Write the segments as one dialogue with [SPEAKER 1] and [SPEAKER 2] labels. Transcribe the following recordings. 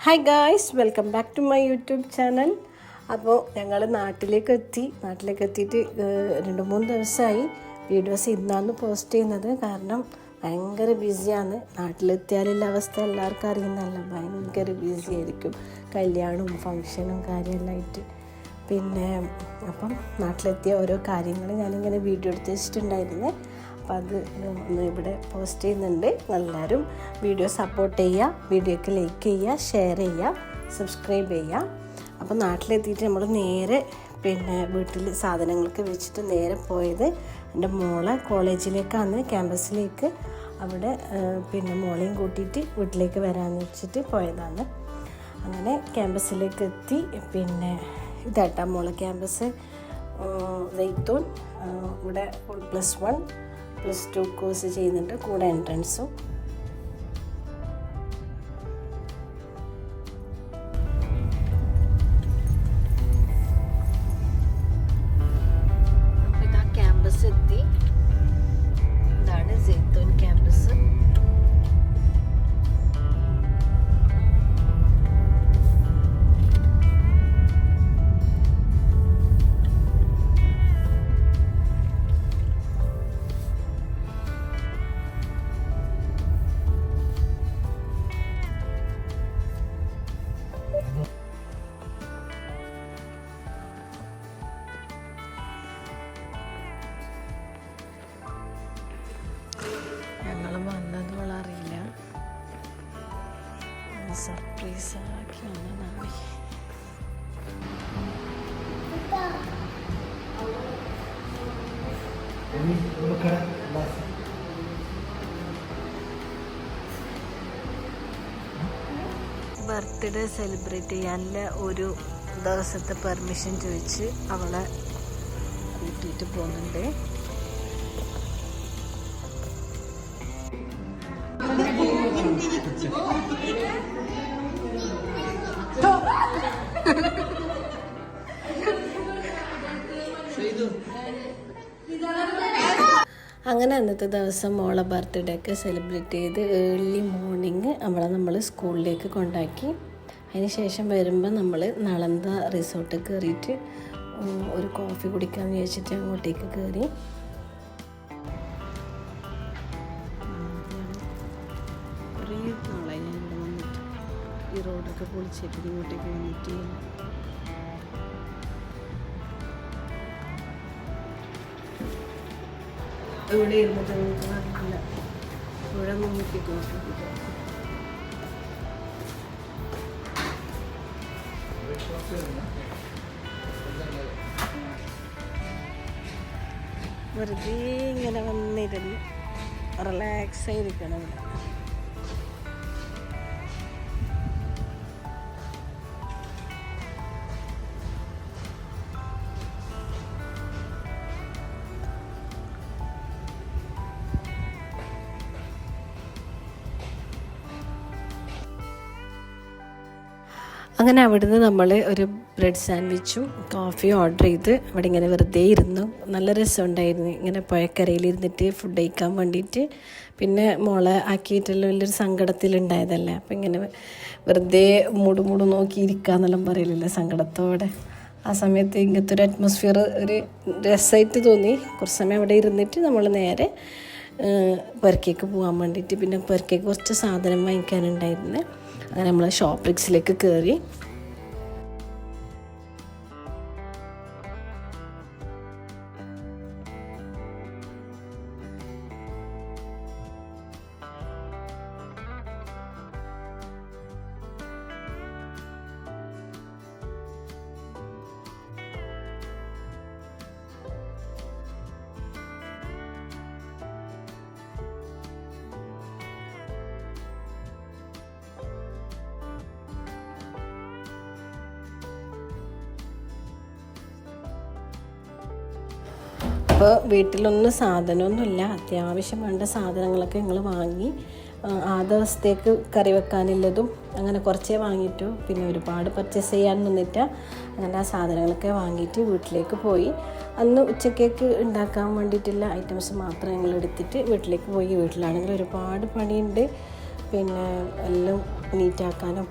[SPEAKER 1] Hi guys, welcome back to my YouTube channel. അപ്പോൾ ഞങ്ങൾ നാട്ടിലേക്ക് എത്തിയിട്ട് 2-3 ദിവസമായി. വീഡിയോസ് ഇന്നാണ് പോസ്റ്റ് ചെയ്യുന്നത്. കാരണം ഭയങ്കര ബിസിയാണ്. നാട്ടിലെത്തിയാലുള്ള അവസ്ഥ എല്ലാവർക്കും അറിയുന്നതല്ല. ഭയങ്കര ബിസി ആയിരിക്കും, കല്യാണവും ഫങ്ഷനും കാര്യമെല്ലാം ആയിട്ട്. പിന്നെ അപ്പം നാട്ടിലെത്തിയ ഓരോ കാര്യങ്ങൾ ഞാനിങ്ങനെ വീഡിയോ എടുത്ത് വെച്ചിട്ടുണ്ടായിരുന്നു. അപ്പോൾ അത് ഒന്ന് ഇവിടെ പോസ്റ്റ് ചെയ്യുന്നുണ്ട്. എല്ലാവരും വീഡിയോ സപ്പോർട്ട് ചെയ്യുക, വീഡിയോക്ക് ലൈക്ക് ചെയ്യുക, ഷെയർ ചെയ്യുക, സബ്സ്ക്രൈബ് ചെയ്യുക. അപ്പോൾ നാട്ടിലെത്തിയിട്ട് നമ്മൾ നേരെ വീട്ടിൽ സാധനങ്ങളൊക്കെ വെച്ചിട്ട് നേരെ പോയത് എൻ്റെ മോളെ കോളേജിലേക്കാണ്, ക്യാമ്പസിലേക്ക്. അവിടെ മോളെയും കൂട്ടിയിട്ട് വീട്ടിലേക്ക് വരാമെന്ന് വെച്ചിട്ട് പോയതാണ്. അങ്ങനെ ക്യാമ്പസിലേക്ക് എത്തി. ഇതാട്ടാ മോളെ ക്യാമ്പസ്, സൈത്തൂൻ. ഇവിടെ +1 +2 കോഴ്സ് ചെയ്യുന്നുണ്ട്, കൂടെ എൻട്രൻസും. അപ്പോൾ ഇതാ ക്യാമ്പസ് എത്തി. ഇതാണ് സൈത്തൂൻ ക്യാമ്പസ്. വന്നതോളറിയില്ല, സർപ്രൈസ് ആക്കി വന്നതാണ്. ബർത്ത്ഡേ സെലിബ്രേറ്റ് ചെയ്യാനുള്ള ഒരു ദിവസത്തെ പെർമിഷൻ ചോദിച്ച് അവളെ കൂട്ടിയിട്ട് പോകുന്നുണ്ട്. അങ്ങനെ അന്നത്തെ ദിവസം മോളെ ബർത്ത്ഡേ ഒക്കെ സെലിബ്രേറ്റ് ചെയ്ത് ഏർലി മോർണിംഗ് നമ്മൾ സ്കൂളിലേക്ക് കൊണ്ടാക്കി. അതിന് ശേഷം വരുമ്പോൾ നമ്മൾ നളന്ദ റിസോർട്ടിൽ കയറിയിട്ട് ഒരു കോഫി കുടിക്കാമെന്ന് വിചാരിച്ചിട്ട് അങ്ങോട്ടേക്ക് കയറി. കുറേ നാളായി ഞാൻ ഇവിടെ വന്നിട്ട്, ഈ റോഡൊക്കെ പൊളിച്ചിട്ട് ഇങ്ങോട്ടേക്ക് വന്നിട്ട്. ഇവിടെ ഇരുന്നിട്ട് നല്ല ഇവിടെ നോക്കിക്കോ. വെറുതെ ഇങ്ങനെ വന്നിരുന്ന് റിലാക്സ് ആയിരിക്കണം ഇവിടെ. അങ്ങനെ അവിടുന്ന് നമ്മൾ ഒരു ബ്രെഡ് സാൻഡ്വിച്ചും കോഫിയും ഓർഡർ ചെയ്ത് അവിടെ ഇങ്ങനെ വെറുതെ ഇരുന്നു. നല്ല രസമുണ്ടായിരുന്നു ഇങ്ങനെ പുഴക്കരയിലിരുന്നിട്ട് ഫുഡ് കഴിക്കാൻ വേണ്ടിയിട്ട്. പിന്നെ മോളെ ആക്കിയിട്ടുള്ള വലിയൊരു സങ്കടത്തിലുണ്ടായതല്ലേ, അപ്പം ഇങ്ങനെ വെറുതെ മൂട് നോക്കിയിരിക്കുക എന്നെല്ലാം പറയില്ലല്ലോ സങ്കടത്തോടെ. ആ സമയത്ത് ഇങ്ങനത്തെ ഒരു അറ്റ്മോസ്ഫിയർ ഒരു രസമായിട്ട് തോന്നി. കുറച്ച് സമയം അവിടെ ഇരുന്നിട്ട് നമ്മൾ നേരെ പെർക്കേക്ക് പോകാൻ വേണ്ടിയിട്ട്. പിന്നെ പെർക്കേക്ക് കുറച്ച് സാധനം വാങ്ങിക്കാനുണ്ടായിരുന്നു. അങ്ങനെ നമ്മൾ ഷോപ്രിക്സിലേക്ക് കയറി. അപ്പോൾ വീട്ടിലൊന്നും സാധനമൊന്നുമില്ല, അത്യാവശ്യം വേണ്ട സാധനങ്ങളൊക്കെ ഞങ്ങൾ വാങ്ങി. ആ ദിവസത്തേക്ക് കറി വെക്കാനുള്ളതും അങ്ങനെ കുറച്ചേ വാങ്ങിയിട്ടു. പിന്നെ ഒരുപാട് പർച്ചേസ് ചെയ്യാൻ നിന്നിട്ട. അങ്ങനെ ആ സാധനങ്ങളൊക്കെ വാങ്ങിയിട്ട് വീട്ടിലേക്ക് പോയി. അന്ന് ഉച്ചക്കേക്ക് ഉണ്ടാക്കാൻ വേണ്ടിയിട്ടുള്ള ഐറ്റംസ് മാത്രം ഞങ്ങൾ എടുത്തിട്ട് വീട്ടിലേക്ക് പോയി. വീട്ടിലാണെങ്കിൽ ഒരുപാട് പണിയുണ്ട്. പിന്നെ എല്ലാം നീറ്റാക്കാനും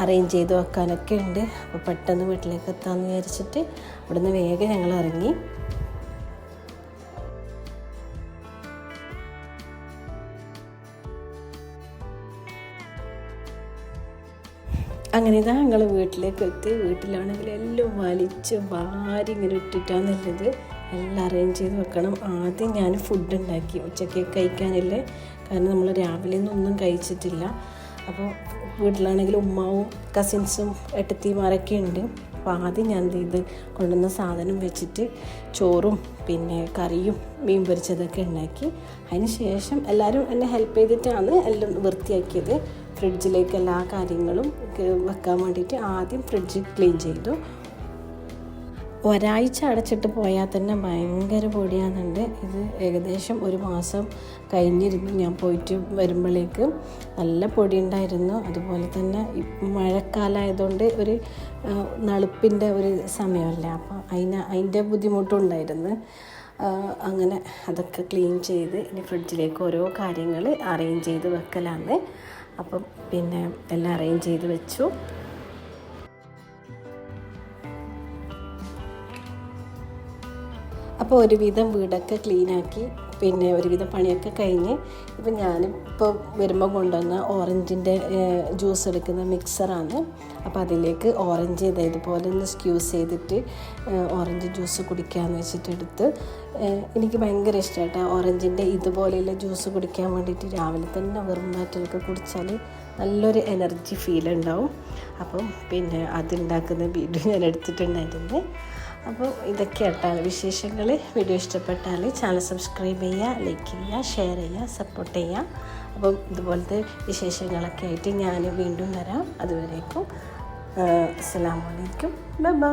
[SPEAKER 1] അറേഞ്ച് ചെയ്ത് വെക്കാനൊക്കെ ഉണ്ട്. അപ്പോൾ പെട്ടെന്ന് വീട്ടിലേക്ക് എത്താമെന്ന് വിചാരിച്ചിട്ട് ഇവിടുന്ന് വേഗം ഞങ്ങൾ ഇറങ്ങി. അങ്ങനെ ഇതാ ഞങ്ങൾ വീട്ടിലേക്ക് എത്തി. വീട്ടിലാണെങ്കിൽ എല്ലാം വലിച്ച് വാരി ഇങ്ങനെ ഇട്ടിട്ടാന്നുള്ളത് എല്ലാം അറേഞ്ച് ചെയ്ത് വെക്കണം. ആദ്യം ഞാൻ ഫുഡ് ഉണ്ടാക്കി ഉച്ചയ്ക്ക് കഴിക്കാനില്ലേ, കാരണം നമ്മൾ രാവിലെ ഒന്നും കഴിച്ചിട്ടില്ല. അപ്പോൾ വീട്ടിലാണെങ്കിൽ ഉമ്മാവും കസിൻസും ഏട്ടത്തിമാരൊക്കെ ഉണ്ട്. അപ്പോൾ ആദ്യം ഞാൻ ഇത് കൊണ്ടുവന്ന സാധനം വെച്ചിട്ട് ചോറും പിന്നെ കറിയും മീൻ പൊരിച്ചതൊക്കെ ഉണ്ടാക്കി. അതിന് ശേഷം എല്ലാവരും എന്നെ ഹെൽപ്പ് ചെയ്തിട്ടാണ് എല്ലാം വൃത്തിയാക്കിയത്. ഫ്രിഡ്ജിലേക്ക് എല്ലാ കാര്യങ്ങളും വെക്കാൻ വേണ്ടിയിട്ട് ആദ്യം ഫ്രിഡ്ജ് ക്ലീൻ ചെയ്തു. ഒരാഴ്ച അടച്ചിട്ട് പോയാൽ തന്നെ ഭയങ്കര പൊടിയാകുന്നുണ്ട്. ഇത് ഏകദേശം 1 മാസം കഴിഞ്ഞിരുന്നു ഞാൻ പോയിട്ട് വരുമ്പോഴേക്ക്. നല്ല പൊടി ഉണ്ടായിരുന്നു. അതുപോലെ തന്നെ മഴക്കാലമായതുകൊണ്ട് ഒരു നളുപ്പിൻ്റെ ഒരു സമയമല്ല, അപ്പോൾ അതിൻ്റെ ബുദ്ധിമുട്ടുണ്ടായിരുന്നു. അങ്ങനെ അതൊക്കെ ക്ലീൻ ചെയ്ത് ഇനി ഫ്രിഡ്ജിലേക്ക് ഓരോ കാര്യങ്ങൾ അറേഞ്ച് ചെയ്ത് വെക്കലാണ്. അപ്പം പിന്നെ എല്ലാം അറേഞ്ച് ചെയ്ത് വെച്ചു. അപ്പോൾ ഒരുവിധം വീടൊക്കെ ക്ലീനാക്കി പിന്നെ ഒരുവിധം പണിയൊക്കെ കഴിഞ്ഞ് ഇപ്പം ഞാനിപ്പോൾ വരുമ്പോൾ കൊണ്ടുവന്ന ഓറഞ്ചിൻ്റെ ജ്യൂസ് എടുക്കുന്ന മിക്സറാണ്. അപ്പോൾ അതിലേക്ക് ഓറഞ്ച് ഇതുപോലെ ഒന്ന് സ്ക്യൂസ് ചെയ്തിട്ട് ഓറഞ്ച് ജ്യൂസ് കുടിക്കാമെന്ന് വെച്ചിട്ടെടുത്ത്. എനിക്ക് ഭയങ്കര ഇഷ്ടമായിട്ടോ ഓറഞ്ചിൻ്റെ ഇതുപോലെയുള്ള ജ്യൂസ് കുടിക്കാൻ വേണ്ടിയിട്ട്. രാവിലെ തന്നെ വെറും വയറ്റിലൊക്കെ കുടിച്ചാൽ നല്ലൊരു എനർജി ഫീൽ ഉണ്ടാവും. അപ്പം പിന്നെ അതുണ്ടാക്കുന്ന വീഡിയോ ഞാൻ എടുത്തിട്ടുണ്ടായിരുന്നു. അപ്പോൾ ഇതൊക്കെയായിട്ടാണ് വിശേഷങ്ങൾ. വീഡിയോ ഇഷ്ടപ്പെട്ടാൽ ചാനൽ സബ്സ്ക്രൈബ് ചെയ്യുക, ലൈക്ക് ചെയ്യുക, ഷെയർ ചെയ്യുക, സപ്പോർട്ട് ചെയ്യുക. അപ്പം ഇതുപോലത്തെ വിശേഷങ്ങളൊക്കെ ആയിട്ട് ഞാൻ വീണ്ടും വരാം. അതുവരേക്കും അസ്സലാമു അലൈക്കും, ബൈ ബൈ.